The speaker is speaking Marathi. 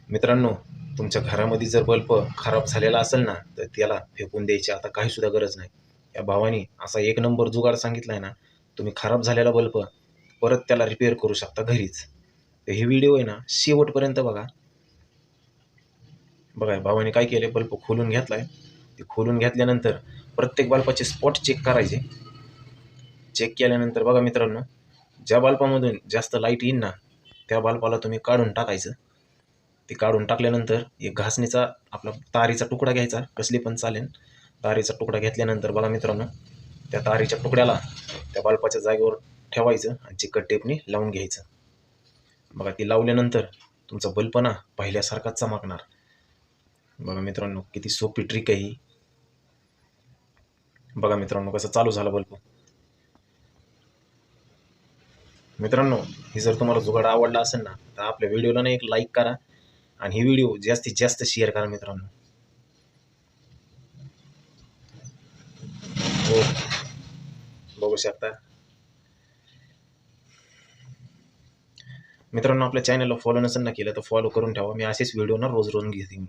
मित्रांनो, तुमच्या घरामध्ये जर बल्ब खराब झालेला असेल ना, तर त्याला फेकून द्यायची आता काहीसुद्धा गरज नाही. या भावाने असा एक नंबर जुगाड सांगितला आहे ना, तुम्ही खराब झालेला बल्ब परत त्याला रिपेअर करू शकता घरीच. तर हे व्हिडिओ आहे ना शेवटपर्यंत बघा. बघा भावाने काय केले, बल्ब खोलून घेतलाय. ते खोलून घेतल्यानंतर प्रत्येक बल्बाचे स्पॉट चेक करायचे. चेक केल्यानंतर बघा मित्रांनो, ज्या बल्बामधून जास्त लाईट येईल ना, त्या बल्बाला तुम्ही काढून टाकायचं. ते काढून टाकल्यानंतर एक घासणीचा आपला तारीचा तुकडा घ्यायचा, कसली पण चालेल. तारीचा तुकडा घेतल्यानंतर बघा मित्रांनो, त्या तारीच्या तुकड्याला त्या बल्बाच्या जागेवर ठेवायचं आणि चिकट टेपनी लावून घ्यायचं. बघा ती लावल्यानंतर तुमचा बल्ब ना पहिल्यासारखाच चमकणार. बघा मित्रांनो, किती सोपी ट्रिक आहे ही. बघा मित्रांनो कसं चालू झालं बल्ब. मित्रांनो, ही जर तुम्हाला जुगाड आवडला असेल ना, तर आपल्या व्हिडिओला ना एक लाईक करा आणि ही व्हिडिओ जास्तीत जास्त शेअर करा मित्रांनो. हो, बघू शकता मित्रांनो. आपल्या चॅनलला फॉलो नसेल ना केलं तर फॉलो करून ठेवा. मी असेच व्हिडिओ ना रोज रोज घेते.